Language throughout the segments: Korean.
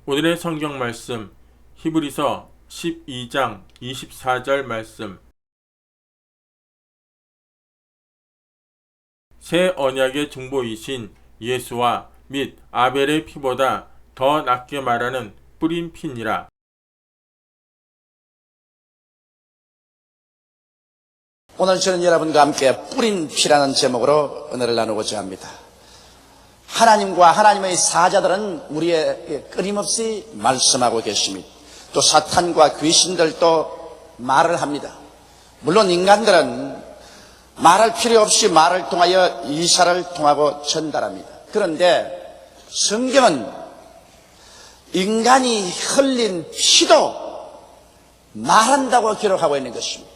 오늘의 성경 말씀 히브리서 12장 24절 말씀. 새 언약의 중보이신 예수와 및 아벨의 피보다 더 낫게 말하는 뿌린 피니라. 오늘 저는 여러분과 함께 뿌린 피라는 제목으로 은혜를 나누고자 합니다. 하나님과 하나님의 사자들은 우리에게 끊임없이 말씀하고 계십니다. 또 사탄과 귀신들도 말을 합니다. 물론 인간들은 말할 필요 없이 말을 통하여 이사를 통하고 전달합니다. 그런데 성경은 인간이 흘린 피도 말한다고 기록하고 있는 것입니다.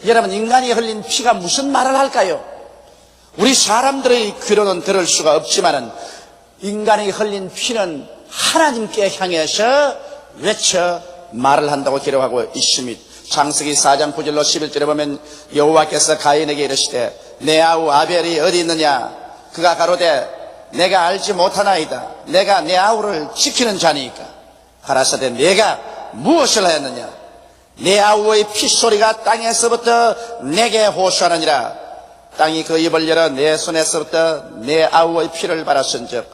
여러분, 인간이 흘린 피가 무슨 말을 할까요? 우리 사람들의 귀로는 들을 수가 없지만은 인간이 흘린 피는 하나님께 향해서 외쳐 말을 한다고 기록하고 있습니다. 창세기 4장 9절로 11절에 보면 여호와께서 가인에게 이르시되 내 아우 아벨이 어디 있느냐? 그가 가로되 내가 알지 못하나이다. 내가 내 아우를 지키는 자니까. 가라사대 내가 무엇을 하였느냐? 내 아우의 핏소리가 땅에서부터 내게 호소하느니라. 땅이 그 입을 열어 내 손에서부터 내 아우의 피를 받았은즉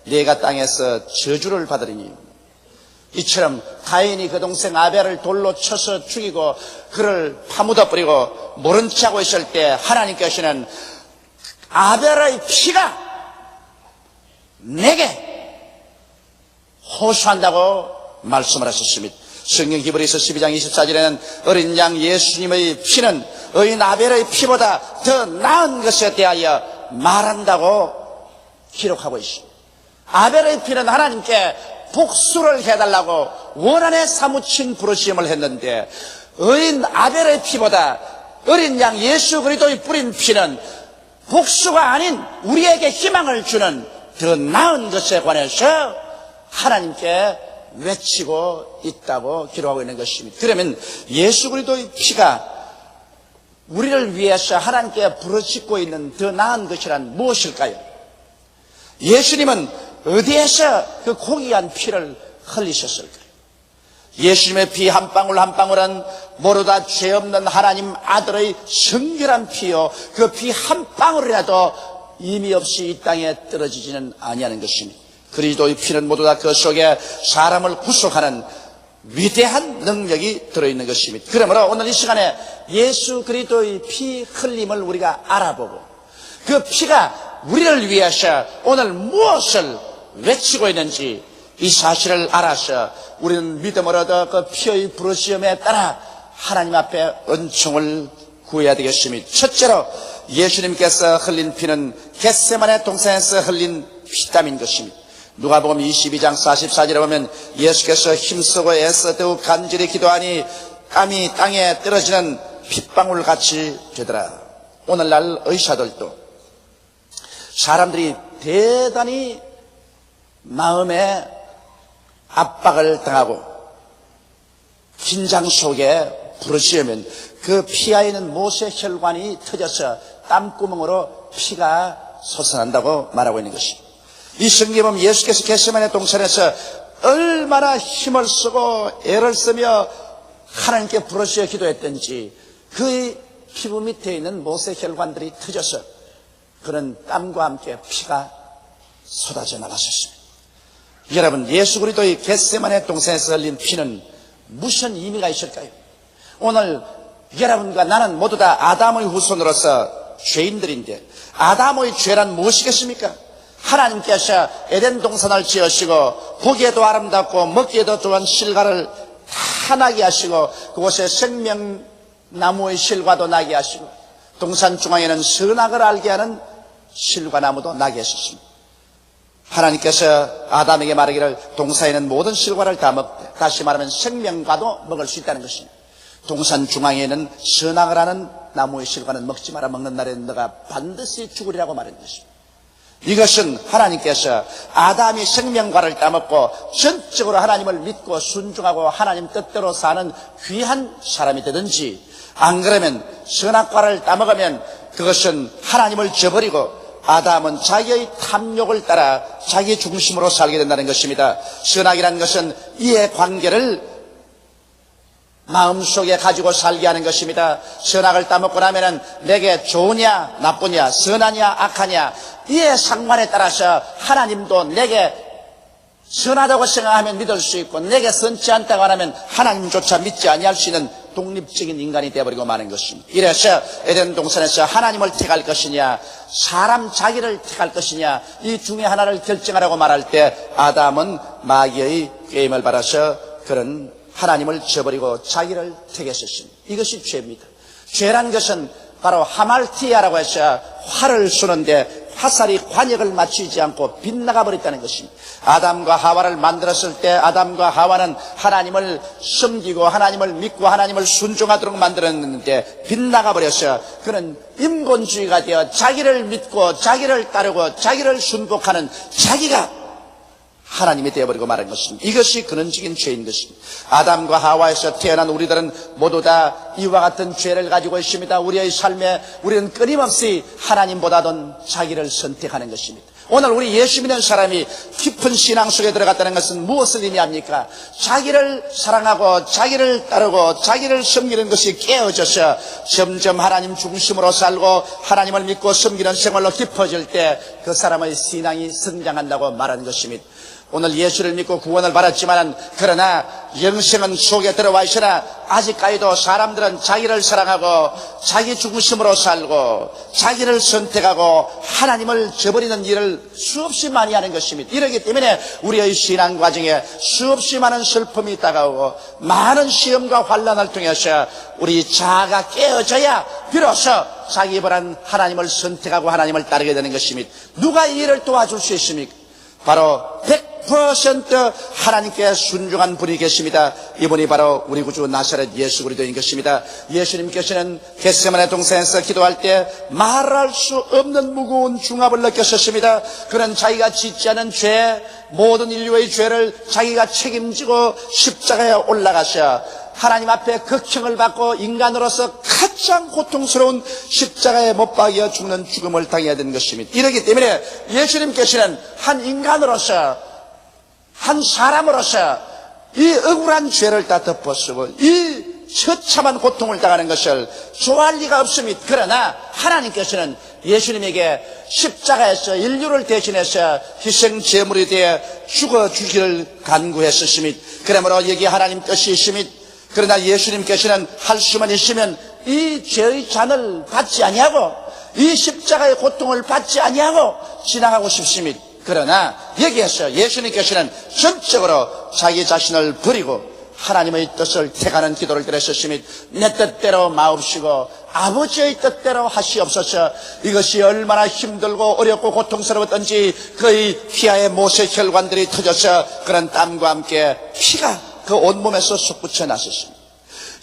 네가 땅에서 저주를 받으리니. 이처럼 가인이 그 동생 아벨을 돌로 쳐서 죽이고 그를 파묻어 버리고 모른 체 하고 있을 때 하나님께서는 아벨의 피가 내게 호소한다고 말씀을 하셨습니다. 성경 히브리서 12장 24절에는 어린 양 예수님의 피는 어린 아벨의 피보다 더 나은 것에 대하여 말한다고 기록하고 있습니다. 아벨의 피는 하나님께 복수를 해달라고 원한에 사무친 부르심을 했는데 어린 아벨의 피보다 어린 양 예수 그리스도의 뿌린 피는 복수가 아닌 우리에게 희망을 주는 더 나은 것에 관해서 하나님께 외치고 있다고 기록하고 있는 것입니다. 그러면 예수 그리스도의 피가 우리를 위해서 하나님께 부르짖고 있는 더 나은 것이란 무엇일까요? 예수님은 어디에서 그 고귀한 피를 흘리셨을까요? 예수님의 피 한 방울 한 방울은 모두 다 죄 없는 하나님 아들의 성결한 피요, 그 피 한 방울이라도 의미 없이 이 땅에 떨어지지는 아니하는 것입니다. 그리스도의 피는 모두 다 그 속에 사람을 구속하는 위대한 능력이 들어있는 것입니다. 그러므로 오늘 이 시간에 예수 그리스도의 피 흘림을 우리가 알아보고 그 피가 우리를 위해서 오늘 무엇을 외치고 있는지 이 사실을 알아서 우리는 믿음으로 얻어 그 피의 부르심에 따라 하나님 앞에 은총을 구해야 되겠습니다. 첫째로 예수님께서 흘린 피는 겟세마네 동산에서 흘린 피땀인 것입니다. 누가복음 22장 44절에 보면 예수께서 힘쓰고 애써 더욱 간절히 기도하니 땀이 땅에 떨어지는 핏방울같이 되더라. 오늘날 의사들도 사람들이 대단히 마음에 압박을 당하고 긴장 속에 부르짖으면 그 피하에 있는 모세혈관이 터져서 땀구멍으로 피가 솟아난다고 말하고 있는 것입니다. 이 성경에 보면 예수께서 겟세마네 동산에서 얼마나 힘을 쓰고 애를 쓰며 하나님께 부르짖어 기도했던지 그의 피부 밑에 있는 모세혈관들이 터져서 그런 땀과 함께 피가 쏟아져 나갔었습니다. 여러분, 예수 그리스도의 겟세마네 동산에서 흘린 피는 무슨 의미가 있을까요? 오늘 여러분과 나는 모두 다 아담의 후손으로서 죄인들인데 아담의 죄란 무엇이겠습니까? 하나님께서 에덴 동산을 지으시고 보기에도 아름답고 먹기에도 좋은 실과를 다 나게 하시고 그곳에 생명나무의 실과도 나게 하시고 동산 중앙에는 선악을 알게 하는 실과나무도 나게 하셨습니다. 하나님께서 아담에게 말하기를 동산에는 모든 실과를 다 먹되 다시 말하면 생명과도 먹을 수 있다는 것입니다. 동산 중앙에는 선악을 하는 나무의 실과는 먹지 마라. 먹는 날에는 너가 반드시 죽으리라고 말한 것입니다. 이것은 하나님께서 아담이 생명과를 따먹고 전적으로 하나님을 믿고 순종하고 하나님 뜻대로 사는 귀한 사람이 되든지 안 그러면 선악과를 따먹으면 그것은 하나님을 저버리고 아담은 자기의 탐욕을 따라 자기 중심으로 살게 된다는 것입니다. 선악이라는 것은 이의 관계를 마음속에 가지고 살게 하는 것입니다. 선악을 따먹고 나면은 내게 좋으냐 나쁘냐 선하냐 악하냐 이의 상관에 따라서 하나님도 내게 선하다고 생각하면 믿을 수 있고 내게 선치 않다고 하면 하나님조차 믿지 아니할 수 있는 독립적인 인간이 되어버리고 마는 것입니다. 이래서 에덴 동산에서 하나님을 택할 것이냐 사람 자기를 택할 것이냐 이 중에 하나를 결정하라고 말할 때 아담은 마귀의 게임을 받아서 그런 하나님을 저버리고 자기를 택했었습니다. 이것이 죄입니다. 죄란 것은 바로 하말티아라고 해서 활을 쏘는데 화살이 관역을 맞추지 않고 빗나가 버렸다는 것입니다. 아담과 하와를 만들었을 때 아담과 하와는 하나님을 섬기고 하나님을 믿고 하나님을 순종하도록 만들었는데 빗나가 버려서 그는 인본주의가 되어 자기를 믿고 자기를 따르고 자기를 순복하는 자기가 하나님이 되어버리고 말한 것입니다. 이것이 근원적인 죄인 것입니다. 아담과 하와에서 태어난 우리들은 모두 다 이와 같은 죄를 가지고 있습니다. 우리의 삶에 우리는 끊임없이 하나님보다는 자기를 선택하는 것입니다. 오늘 우리 예수 믿는 사람이 깊은 신앙 속에 들어갔다는 것은 무엇을 의미합니까? 자기를 사랑하고 자기를 따르고 자기를 섬기는 것이 깨어져서 점점 하나님 중심으로 살고 하나님을 믿고 섬기는 생활로 깊어질 때 그 사람의 신앙이 성장한다고 말하는 것입니다. 오늘 예수를 믿고 구원을 받았지만 그러나 영생은 속에 들어와 있으나 아직까지도 사람들은 자기를 사랑하고 자기 중심으로 살고 자기를 선택하고 하나님을 저버리는 일을 수없이 많이 하는 것입니다. 이러기 때문에 우리의 신앙 과정에 수없이 많은 슬픔이 다가오고 많은 시험과 환난을 통해서 우리 자아가 깨어져야 비로소 자기보다는 하나님을 선택하고 하나님을 따르게 되는 것입니다. 누가 이 일을 도와줄 수 있습니까? 바로 100% 하나님께 순종한 분이 계십니다. 이분이 바로 우리 구주 나사렛 예수 그리스도인 것입니다. 예수님께서는 겟세마네 동산에서 기도할 때 말할 수 없는 무거운 중압을 느꼈었습니다. 그는 자기가 짓지 않은 죄, 모든 인류의 죄를 자기가 책임지고 십자가에 올라가셔 하나님 앞에 극형을 받고 인간으로서 가장 고통스러운 십자가에 못 박여 죽는 죽음을 당해야 되는 것입니다. 이렇기 때문에 예수님께서는 한 인간으로서 한 사람으로서 이 억울한 죄를 다 덮어쓰고 이 처참한 고통을 당하는 것을 좋아할 리가 없습니다. 그러나 하나님께서는 예수님에게 십자가에서 인류를 대신해서 희생 제물이 되어 죽어주기를 간구했었습니다. 그러므로 여기 하나님 뜻이 있습니다. 그러나 예수님께서는 할 수만 있으면 이 죄의 잔을 받지 아니하고 이 십자가의 고통을 받지 아니하고 지나가고 싶습니다. 그러나 여기에서 예수님께서는 전적으로 자기 자신을 버리고 하나님의 뜻을 택하는 기도를 드렸었습니다. 내 뜻대로 마옵시고 아버지의 뜻대로 하시옵소서. 이것이 얼마나 힘들고 어렵고 고통스러웠던지 그의 피하의 못의 혈관들이 터져서 그런 땀과 함께 피가 그 온몸에서 솟구쳐 났었습니다.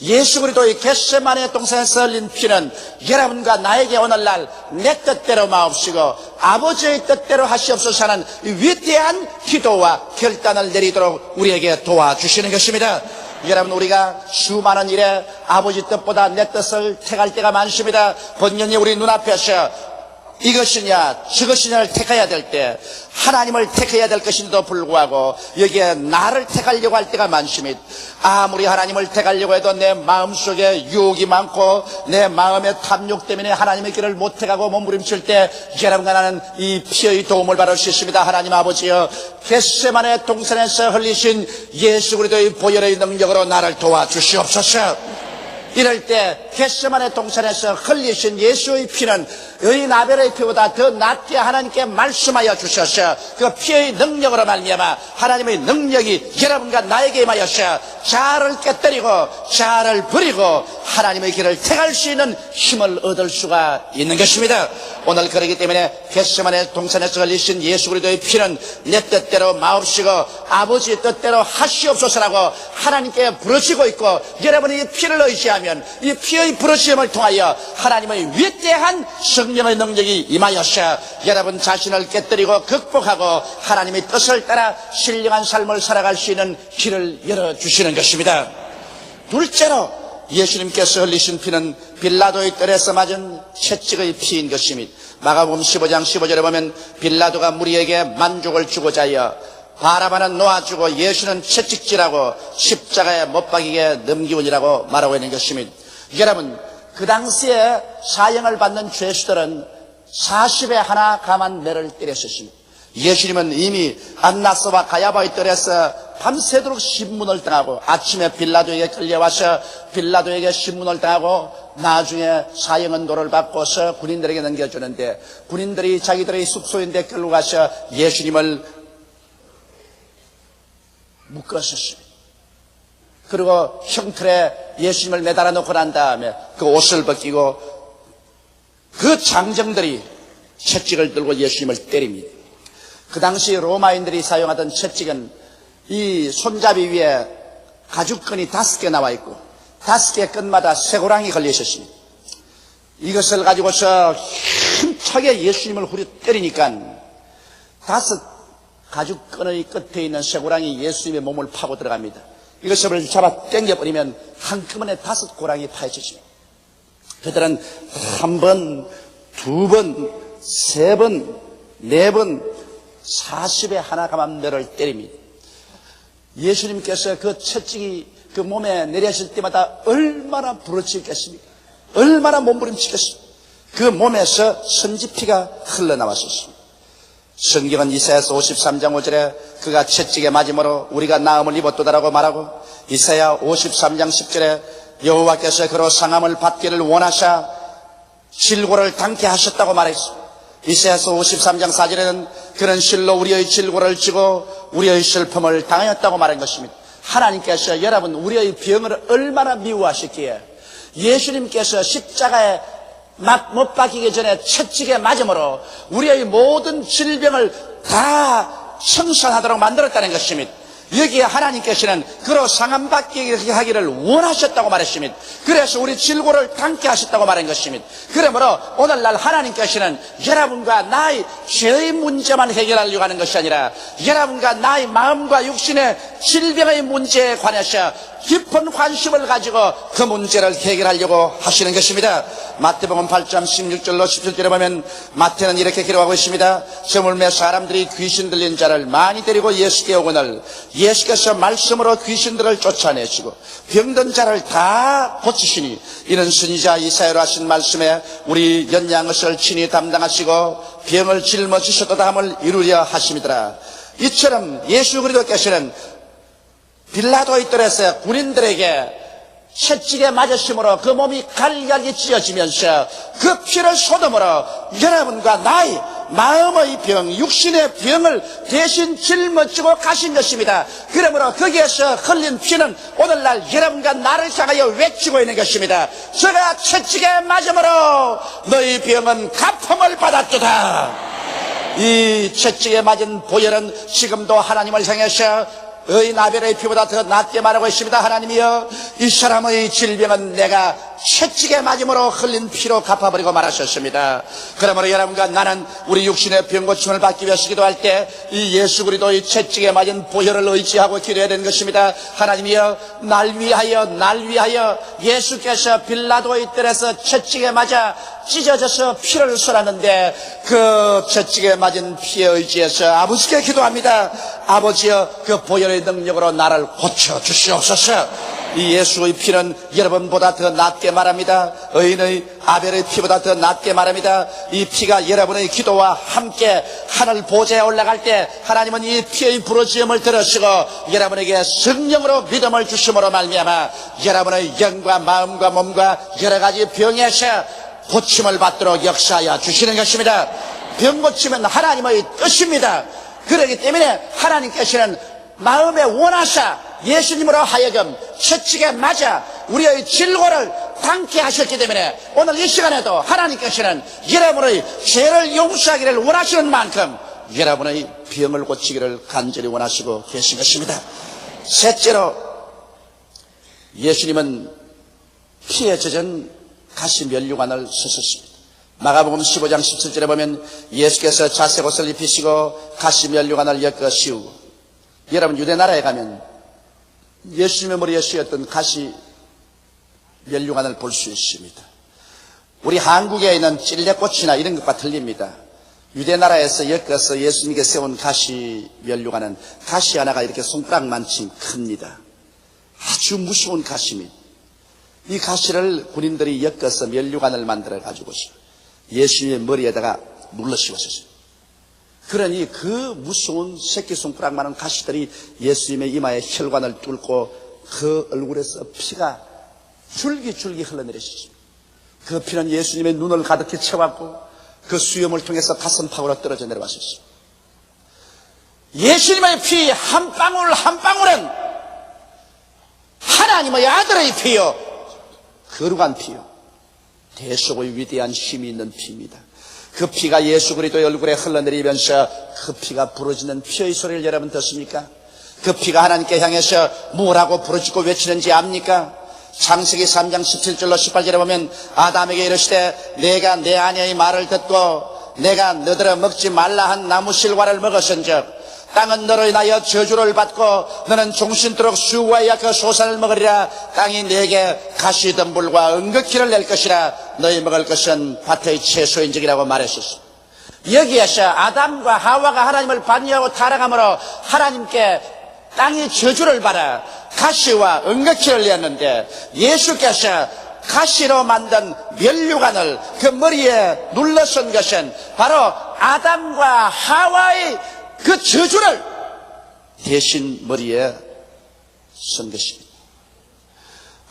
예수 그리스도의 겟세마네 동산에서 흘린 피는 여러분과 나에게 오늘날 내 뜻대로 마옵시고 아버지의 뜻대로 하시옵소서 하는 위대한 기도와 결단을 내리도록 우리에게 도와주시는 것입니다. 여러분, 우리가 수많은 일에 아버지 뜻보다 내 뜻을 택할 때가 많습니다. 번연히 우리 눈앞에서 이것이냐 저것이냐를 택해야 될 때 하나님을 택해야 될 것인데도 불구하고 여기에 나를 택하려고 할 때가 많습니다. 아무리 하나님을 택하려고 해도 내 마음속에 유혹이 많고 내 마음의 탐욕 때문에 하나님의 길을 못 택하고 몸부림칠 때 여러분과 나는 이 피의 도움을 받을 수 있습니다. 하나님 아버지여, 겟세마네 동산에서 흘리신 예수 그리스도의 보혈의 능력으로 나를 도와주시옵소서. 이럴 때 겟세마네 동산에서 흘리신 예수의 피는 의인 아벨의 피보다 더 낫게 하나님께 말씀하여 주셔서 그 피의 능력으로 말미암아 하나님의 능력이 여러분과 나에게 임하여서 자아를 깨뜨리고 자아를 버리고 하나님의 길을 택할 수 있는 힘을 얻을 수가 있는 것입니다. 오늘 그렇기 때문에 겟세마네 동산에서 흘리신 예수 그리스도의 피는 내 뜻대로 마옵시고 아버지의 뜻대로 하시옵소서라고 하나님께 부르시고 있고, 여러분이 이 피를 의지하면 이 피의 부르심을 통하여 하나님의 위대한 성령의 능력이 임하여서 여러분 자신을 깨뜨리고 극복하고 하나님의 뜻을 따라 신령한 삶을 살아갈 수 있는 길을 열어주시는 것입니다. 둘째로 예수님께서 흘리신 피는 빌라도의 뜰에서 맞은 채찍의 피인 것입니다. 마가복음 15장 15절에 보면 빌라도가 무리에게 만족을 주고자 하여 바라바는 놓아주고 예수는 채찍질하고 십자가에 못 박이게 넘기우니라고 말하고 있는 것입니다. 여러분, 그 당시에 사형을 받는 죄수들은 40에 하나 감한 매를 때렸었습니다. 예수님은 이미 안나스와 가야바의 뜰에서 밤새도록 신문을 당하고 아침에 빌라도에게 끌려와서 빌라도에게 신문을 당하고 나중에 사형은 도를 받고서 군인들에게 넘겨주는데 군인들이 자기들의 숙소인데 끌고 가서 예수님을 묶었었습니다. 그리고 형틀에 예수님을 매달아 놓고 난 다음에 그 옷을 벗기고 그 장정들이 채찍을 들고 예수님을 때립니다. 그 당시 로마인들이 사용하던 채찍은 이 손잡이 위에 가죽끈이 5개 나와 있고 5개 끈마다 쇠고랑이 걸려 있었습니다. 이것을 가지고서 힘차게 예수님을 후려 때리니까 5 가죽끈의 끝에 있는 쇠고랑이 예수님의 몸을 파고 들어갑니다. 이것을 잡아 당겨버리면 한꺼번에 5 고랑이 파헤쳐집니다. 그들은 1번, 2번, 3번, 4번 40에 하나 감한 매를 때립니다. 예수님께서 그 채찍이 그 몸에 내려질 때마다 얼마나 부러지겠습니까? 얼마나 몸부림치겠습니까? 그 몸에서 선지피가 흘러나왔었습니다. 성경은 이사야서 53장 5절에 그가 채찍에 맞음으로 우리가 나음을 입었도다라고 말하고 이사야 53장 10절에 여호와께서 그로 상함을 받기를 원하사 질고를 당케 하셨다고 말했습니다. 이사야서 53장 4절에는 그는 실로 우리의 질고를 지고 우리의 슬픔을 당하였다고 말한 것입니다. 하나님께서 여러분 우리의 병을 얼마나 미워하셨기에 예수님께서 십자가에 못 박히기 전에 채찍에 맞음으로 우리의 모든 질병을 다 청산하도록 만들었다는 것입니다. 여기에 하나님께서는 그로 상함받게 하기를 원하셨다고 말했습니다. 그래서 우리 질고를 당케 하셨다고 말한 것입니다. 그러므로 오늘날 하나님께서는 여러분과 나의 죄의 문제만 해결하려고 하는 것이 아니라 여러분과 나의 마음과 육신의 질병의 문제에 관해서 깊은 관심을 가지고 그 문제를 해결하려고 하시는 것입니다. 마태복음 8장 16절로 17절에 보면 마태는 이렇게 기록하고 있습니다. 저물매 사람들이 귀신 들린 자를 많이 데리고 예수께 오거늘 예수께서 말씀으로 귀신들을 쫓아내시고 병든 자를 다 고치시니 이는 선지자 이사야로 하신 말씀에 우리 연양것을 친히 담당하시고 병을 짊어지셨도다 함을 이루려 하심이더라. 이처럼 예수 그리스도께서는 빌라도의 뜰에서 군인들에게 채찍에 맞으심으로 그 몸이 갈갈이 찢어지면서 그 피를 쏟음으로 여러분과 나의 마음의 병, 육신의 병을 대신 짊어지고 가신 것입니다. 그러므로 거기에서 흘린 피는 오늘날 여러분과 나를 향하여 외치고 있는 것입니다. 저가 채찍에 맞음으로 너희 병은 갚음을 받았도다. 이 채찍에 맞은 보혈은 지금도 하나님을 향해서 의인 아벨의 피보다 더 낫게 말하고 있습니다. 하나님이여 이 사람의 질병은 내가 채찍에 맞음으로 흘린 피로 갚아버리고 말하셨습니다. 그러므로 여러분과 나는 우리 육신의 병 고침을 받기 위해서 기도할 때 이 예수 그리스도의 채찍에 맞은 보혈을 의지하고 기도해야 되는 것입니다. 하나님이여 날 위하여 예수께서 빌라도의 뜰에서 채찍에 맞아 찢어져서 피를 쏟았는데 그 채찍에 맞은 피에 의지해서 아버지께 기도합니다. 아버지여 그 보혈의 능력으로 나를 고쳐주시옵소서. 이 예수의 피는 여러분보다 더 낫게 말합니다. 의인의 아벨의 피보다 더 낫게 말합니다. 이 피가 여러분의 기도와 함께 하늘 보좌에 올라갈 때 하나님은 이 피의 부르짖음을 들으시고 여러분에게 성령으로 믿음을 주심으로 말미암아 여러분의 영과 마음과 몸과 여러 가지 병에서 고침을 받도록 역사하여 주시는 것입니다. 병 고침은 하나님의 뜻입니다. 그렇기 때문에 하나님께서는 마음에 원하사 예수님으로 하여금 채찍에 맞아 우리의 질고를 당케 하셨기 때문에 오늘 이 시간에도 하나님께서는 여러분의 죄를 용서하기를 원하시는 만큼 여러분의 병을 고치기를 간절히 원하시고 계신 것입니다. 셋째로 예수님은 피에 젖은 가시면류관을 쓰셨습니다. 마가복음 15장 17절에 보면 예수께서 자색 옷을 입히시고 가시면류관을 엮어 씌우고 여러분 유대 나라에 가면 예수님의 머리에 씌었던 가시 면류관을 볼 수 있습니다. 우리 한국에 있는 찔레꽃이나 이런 것과 틀립니다. 유대 나라에서 엮어서 예수님께 세운 가시 면류관은 가시 하나가 이렇게 손가락만큼 큽니다. 아주 무서운 가시입니다. 이 가시를 군인들이 엮어서 면류관을 만들어 가지고 예수님의 머리에다가 눌러 씌웠었어요. 그러니 그 무서운 새끼손가락만한 가시들이 예수님의 이마에 혈관을 뚫고 그 얼굴에서 피가 줄기줄기 흘러내렸습니다. 그 피는 예수님의 눈을 가득히 채웠고 그 수염을 통해서 가슴팍으로 떨어져 내려왔었습니다. 예수님의 피 한 방울 한 방울은 하나님의 아들의 피요, 거룩한 피요, 대속의 위대한 힘이 있는 피입니다. 그 피가 예수 그리스도의 얼굴에 흘러내리면서 그 피가 부러지는 피의 소리를 여러분 듣습니까? 그 피가 하나님께 향해서 뭐라고 부르짖고 외치는지 압니까? 창세기 3장 17절로 18절에 보면 아담에게 이르시되 내가 내 아내의 말을 듣고 내가 너더러 먹지 말라 한 나무 실과를 먹었은즉 땅은 너로 인하여 저주를 받고 너는 종신토록 수고하여 그 소산을 먹으리라. 땅이 네게 가시덤불과 은극기를 낼 것이라. 너희 먹을 것은 밭의 채소인적이라고 말했었습니다. 여기에서 아담과 하와가 하나님을 반역하고 타락함으로 하나님께 땅이 저주를 받아 가시와 은극기를 냈는데 예수께서 가시로 만든 면류관을 그 머리에 눌러쓴 것은 바로 아담과 하와의 그 저주를 대신 머리에 쓴 것입니다.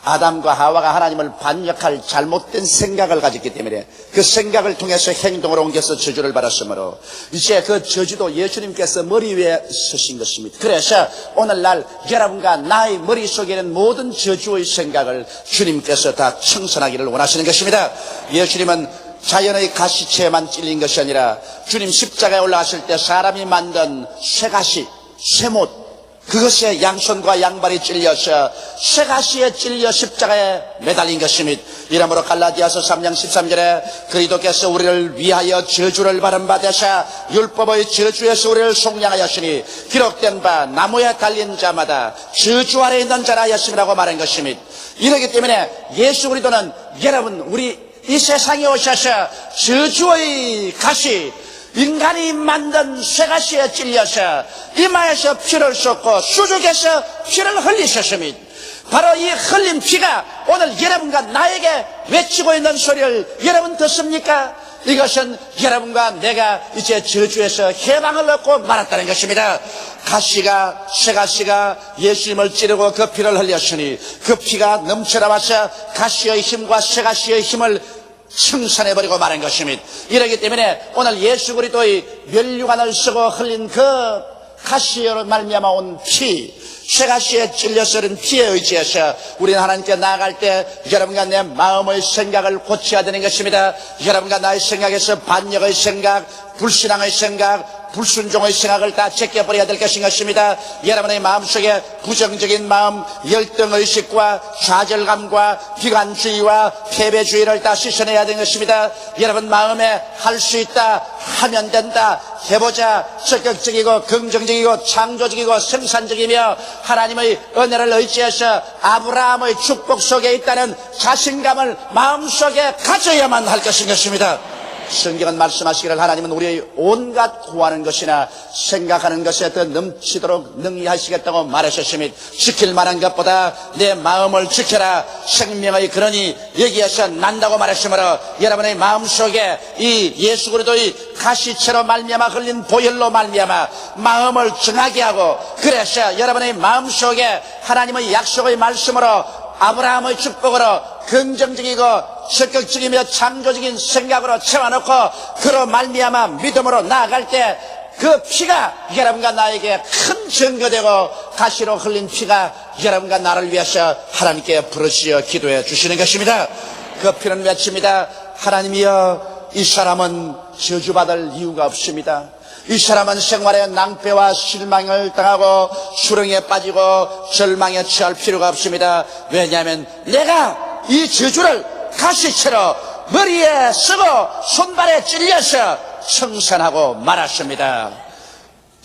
아담과 하와가 하나님을 반역할 잘못된 생각을 가졌기 때문에 그 생각을 통해서 행동으로 옮겨서 저주를 받았으므로 이제 그 저주도 예수님께서 머리 위에 쓰신 것입니다. 그래서 오늘날 여러분과 나의 머릿속에는 모든 저주의 생각을 주님께서 다 청산하기를 원하시는 것입니다. 예수님은 자연의 가시체에만 찔린 것이 아니라 주님 십자가에 올라가실 때 사람이 만든 쇠가시, 쇠못, 그것에 양손과 양발이 찔려서 쇠가시에 찔려 십자가에 매달린 것입니다. 이러므로 갈라디아서 3장 13절에 그리스도께서 우리를 위하여 저주를 받은 바 되사 율법의 저주에서 우리를 속량하였으니 기록된 바 나무에 달린 자마다 저주 아래 있는 자라 하였음이라고 말한 것입니다. 이렇기 때문에 예수 그리스도는 여러분 우리 이 세상에 오셔서 저주의 가시, 인간이 만든 쇠가시에 찔려서 이마에서 피를 쏟고 수족에서 피를 흘리셨습니다. 바로 이 흘린 피가 오늘 여러분과 나에게 외치고 있는 소리를 여러분 듣습니까? 이것은 여러분과 내가 이제 저주에서 해방을 얻고 말았다는 것입니다. 가시가, 쇠가시가 예수님을 찌르고 그 피를 흘렸으니 그 피가 넘쳐나와서 가시의 힘과 쇠가시의 힘을 청산해버리고 말한 것입니다. 이러기 때문에 오늘 예수 그리스도의 면류관을 쓰고 흘린 그 가시로 말미암아 온 피, 쇠가시에 찔려서 흐른 피에 의지해서 우리는 하나님께 나아갈 때 여러분과 내 마음의 생각을 고쳐야 되는 것입니다. 여러분과 나의 생각에서 반역의 생각, 불신앙의 생각, 불순종의 생각을 다 제껴버려야 될 것인 것입니다. 여러분의 마음속에 부정적인 마음, 열등의식과 좌절감과 비관주의와 패배주의를 다 씻어내야 되는 것입니다. 여러분 마음에 할 수 있다, 하면 된다, 해보자, 적극적이고 긍정적이고 창조적이고 생산적이며 하나님의 은혜를 의지해서 아브라함의 축복 속에 있다는 자신감을 마음속에 가져야만 할 것인 것입니다. 성경은 말씀하시기를 하나님은 우리의 온갖 구하는 것이나 생각하는 것에 더 넘치도록 능히하시겠다고 말하셨으니 지킬 만한 것보다 내 마음을 지켜라. 생명의 근원이 여기에서 난다고 말했으므로 여러분의 마음속에 이 예수 그리스도의 가시체로 말미암아 흘린 보혈로 말미암아 마음을 정하게 하고 그래서 여러분의 마음속에 하나님의 약속의 말씀으로 아브라함의 축복으로 긍정적이고 적극적이며 창조적인 생각으로 채워놓고 그로 말미암아 믿음으로 나아갈 때 그 피가 여러분과 나에게 큰 증거되고 가시로 흘린 피가 여러분과 나를 위해서 하나님께 부르시어 기도해 주시는 것입니다. 그 피는 외칩니다. 하나님이여 이 사람은 저주받을 이유가 없습니다. 이 사람은 생활에 낭패와 실망을 당하고 수렁에 빠지고 절망에 처할 필요가 없습니다. 왜냐하면 내가 이 저주를 가시채로 머리에 쓰고 손발에 찔려서 청산하고 말았습니다.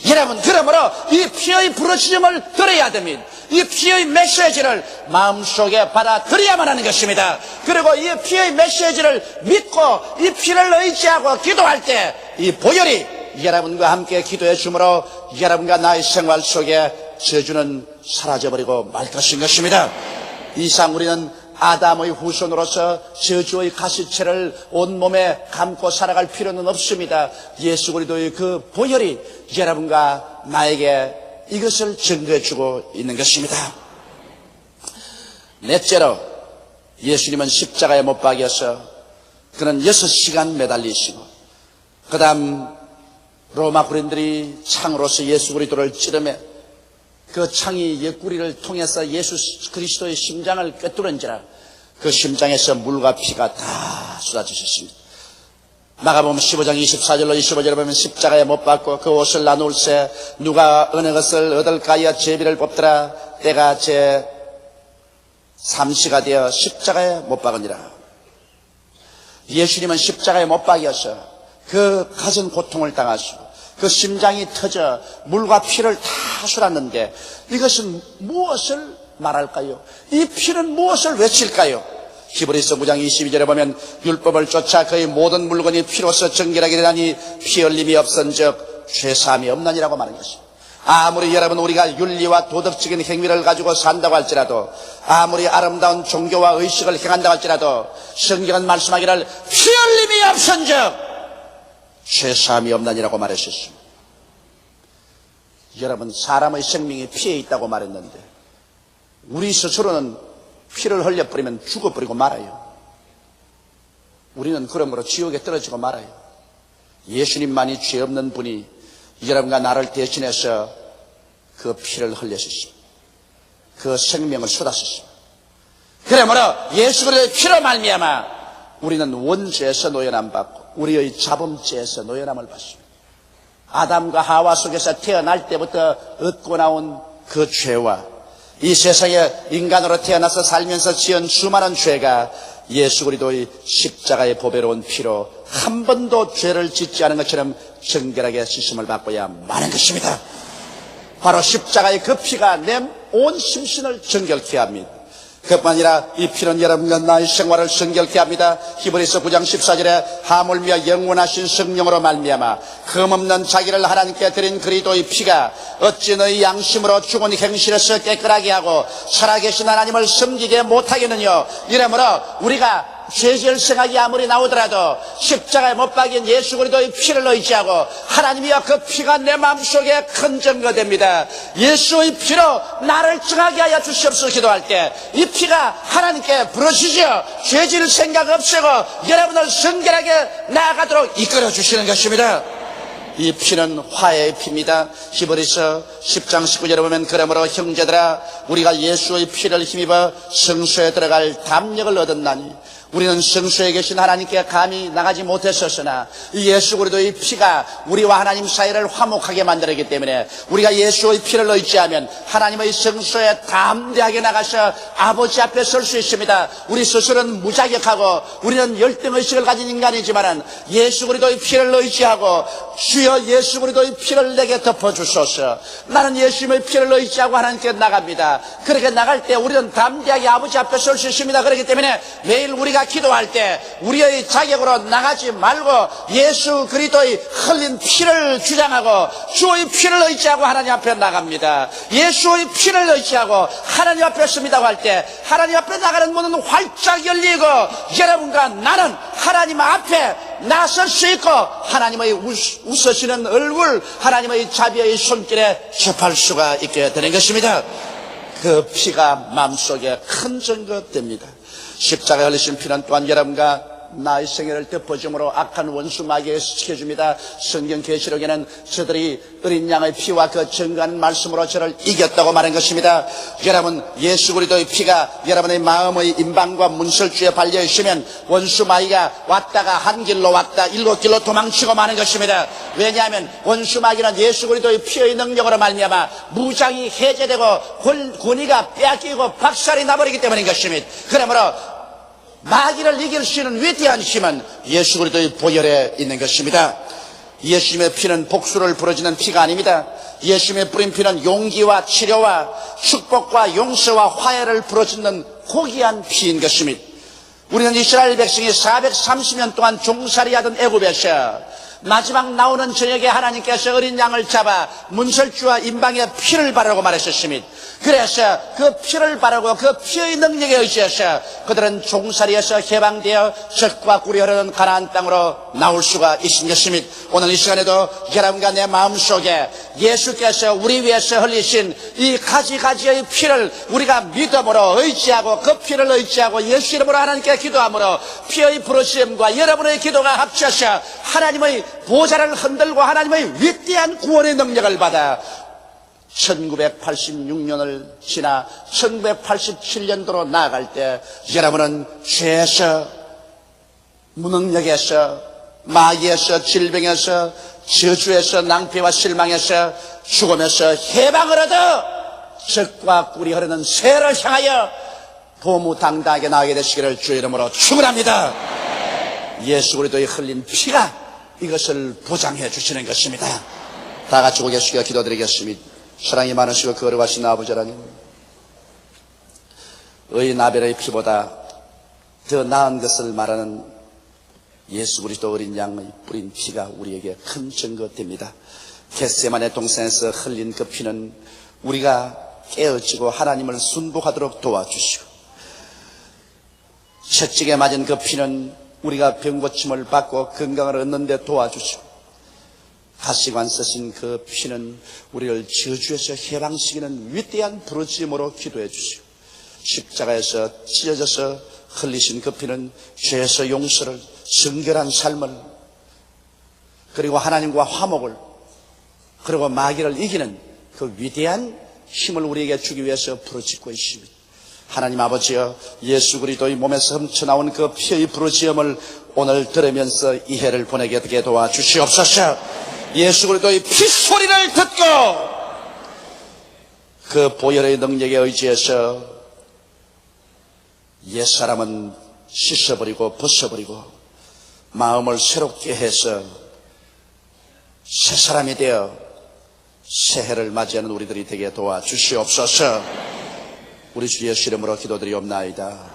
여러분, 그러므로 이 피의 부르짖음을 들어야 됩니다. 이 피의 메시지를 마음속에 받아들여야만 하는 것입니다. 그리고 이 피의 메시지를 믿고 이 피를 의지하고 기도할 때 이 보혈이 여러분과 함께 기도해 주므로 여러분과 나의 생활 속에 저주는 사라져버리고 말 것입니다. 이상 우리는 아담의 후손으로서 저주의 가시체를 온몸에 감고 살아갈 필요는 없습니다. 예수 그리스도의 그 보혈이 여러분과 나에게 이것을 증거해주고 있는 것입니다. 넷째로, 예수님은 십자가에 못 박여서 그는 6시간 매달리시고, 그 다음 로마 군인들이 창으로서 예수 그리스도를 찌르매 그 창이 옆구리를 통해서 예수 그리스도의 심장을 꿰뚫은지라 그 심장에서 물과 피가 다 쏟아지셨습니다. 마가복음 15장 24절로 25절에 보면 십자가에 못 박고 그 옷을 나눌세 누가 어느 것을 얻을까 하여 제비를 뽑더라. 때가 제 3시가 되어 십자가에 못 박으니라. 예수님은 십자가에 못 박여서 그 가진 고통을 당하시고 그 심장이 터져 물과 피를 다 쏟았는데 이것은 무엇을 말할까요? 이 피는 무엇을 외칠까요? 히브리서 9장 22절에 보면 율법을 쫓아 그의 모든 물건이 피로써 정결하게 되나니 피 흘림이 없은즉 죄사함이 없나니라고 말하는 것입니다. 아무리 여러분 우리가 윤리와 도덕적인 행위를 가지고 산다고 할지라도, 아무리 아름다운 종교와 의식을 행한다고 할지라도 성경은 말씀하기를 피 흘림이 없은즉 죄사함이 없나니라고 말했었습니다. 여러분, 사람의 생명이 피에 있다고 말했는데 우리 스스로는 피를 흘려버리면 죽어버리고 말아요. 우리는 그러므로 지옥에 떨어지고 말아요. 예수님만이 죄 없는 분이 여러분과 나를 대신해서 그 피를 흘렸습니다. 그 생명을 쏟았습니다. 그러므로 예수 그리스도의 피로 말미암아 우리는 원죄에서 노연함 받고 우리의 자범죄에서 노연함을 받습니다. 아담과 하와 속에서 태어날 때부터 얻고 나온 그 죄와 이 세상에 인간으로 태어나서 살면서 지은 수많은 죄가 예수 그리스도의 십자가의 보배로운 피로 한 번도 죄를 짓지 않은 것처럼 정결하게 씻음을 받고야 마는 것입니다. 바로 십자가의 그 피가 내 온 심신을 정결케 합니다. 그뿐 아니라 이 피는 여러분과 나의 생활을 정결케 합니다. 히브리서 9장 14절에 하물며 영원하신 성령으로 말미암아 흠없는 자기를 하나님께 드린 그리스도의 피가 어찌 너희 양심으로 죽은 행실에서 깨끗하게 하고 살아계신 하나님을 섬기게 못하겠느냐. 이러므로 우리가 죄질 생각이 아무리 나오더라도 십자가에 못 박인 예수 그리스도의 피를 의지하고 하나님이여 그 피가 내 마음속에 큰 증거됩니다. 예수의 피로 나를 정하게 하여 주시옵소서 기도할 때 이 피가 하나님께 부르시죠. 죄질 생각 없애고 여러분을 성결하게 나아가도록 이끌어 주시는 것입니다. 이 피는 화해의 피입니다. 히브리서 10장 19절에 보면 그러므로 형제들아 우리가 예수의 피를 힘입어 성소에 들어갈 담력을 얻었나니 우리는 성소에 계신 하나님께 감히 나가지 못했었으나 이 예수 그리스도의 피가 우리와 하나님 사이를 화목하게 만들었기 때문에 우리가 예수의 피를 의지하면 하나님의 성소에 담대하게 나가서 아버지 앞에 설 수 있습니다. 우리 스스로는 무자격하고 우리는 열등의식을 가진 인간이지만 예수 그리스도의 피를 의지하고 주여 예수 그리스도의 피를 내게 덮어주소서. 나는 예수님의 피를 의지하고 하나님께 나갑니다. 그렇게 나갈 때 우리는 담대하게 아버지 앞에 설 수 있습니다. 그렇기 때문에 매일 우리가 기도할 때 우리의 자격으로 나가지 말고 예수 그리스도의 흘린 피를 주장하고 주의 피를 의지하고 하나님 앞에 나갑니다. 예수의 피를 의지하고 하나님 앞에 섭니다고 할 때 하나님 앞에 나가는 문은 활짝 열리고 여러분과 나는 하나님 앞에 나설 수 있고 하나님의 웃으시는 얼굴, 하나님의 자비의 손길에 접할 수가 있게 되는 것입니다. 그 피가 마음속에 큰 증거됩니다. 십자가에 흘리신 피는 또한 여러분과 나의 생애를 덮어줌으로 악한 원수 마귀에 지켜줍니다. 성경 계시록에는 저들이 어린 양의 피와 그 증거한 말씀으로 저를 이겼다고 말한 것입니다. 여러분 예수 그리스도의 피가 여러분의 마음의 임방과 문설주에 발려있으면 원수 마귀가 왔다가 한 길로 왔다 일곱 길로 도망치고 마는 것입니다. 왜냐하면 원수 마귀는 예수 그리스도의 피의 능력으로 말미암아 무장이 해제되고 권위가 빼앗기고 박살이 나버리기 때문인 것입니다. 그러므로 마귀를 이길 수 있는 위대한 힘은 예수 그리스도의 보혈에 있는 것입니다. 예수님의 피는 복수를 부러지는 피가 아닙니다. 예수님의 뿌린 피는 용기와 치료와 축복과 용서와 화해를 부러지는 고귀한 피인 것입니다. 우리는 이스라엘 백성이 430년 동안 종살이하던 애굽에서 마지막 나오는 저녁에 하나님께서 어린 양을 잡아 문설주와 임방에 피를 바르고 말하셨습니다. 그래서 그 피를 바르고 그 피의 능력에 의지해서 그들은 종살이에서 해방되어 젖과 꿀이 흐르는 가나안 땅으로 나올 수가 있은 것입니다. 오늘 이 시간에도 여러분과 내 마음속에 예수께서 우리 위해서 흘리신 이 가지가지의 피를 우리가 믿음으로 의지하고 그 피를 의지하고 예수 이름으로 하나님께 기도함으로 피의 부르심과 여러분의 기도가 합쳐서 하나님의 보좌를 흔들고 하나님의 위대한 구원의 능력을 받아 1986년을 지나 1987년도로 나아갈 때 여러분은 죄에서, 무능력에서, 마귀에서, 질병에서, 저주에서, 낭패와 실망에서, 죽음에서 해방을 얻어 젖과 꿀이 흐르는 새를 향하여 도무당당하게 나가게 되시기를 주의 이름으로 축원합니다. 예수 그리스도의 흘린 피가 이것을 보장해 주시는 것입니다. 다 같이 고개 숙여 기도드리겠습니다. 사랑이 많으시고 거룩하신 아버지 하나님, 의인 아벨의 피보다 더 나은 것을 말하는 예수 그리스도 어린 양의 뿌린 피가 우리에게 큰 증거됩니다. 겟세마네 동산에서 흘린 그 피는 우리가 깨어지고 하나님을 순복하도록 도와주시고, 채찍에 맞은 그 피는 우리가 병고침을 받고 건강을 얻는 데 도와주시고, 가시관 쓰신 그 피는 우리를 저주에서 해방시키는 위대한 부르짖음으로 기도해 주시고, 십자가에서 찢어져서 흘리신 그 피는 죄에서 용서를, 정결한 삶을, 그리고 하나님과 화목을, 그리고 마귀를 이기는 그 위대한 힘을 우리에게 주기 위해서 부르짖고 있습니다. 하나님 아버지여, 예수 그리스도의 몸에서 훔쳐나온 그 피의 부르짖음을 오늘 들으면서 이해를 보내게 되게 도와주시옵소서. 예수 그리스도의 피 소리를 듣고 그 보혈의 능력에 의지해서 옛사람은 씻어버리고 벗어버리고 마음을 새롭게 해서 새 사람이 되어 새해를 맞이하는 우리들이 되게 도와주시옵소서. 우리 주 예수 이름으로 기도드리옵나이다.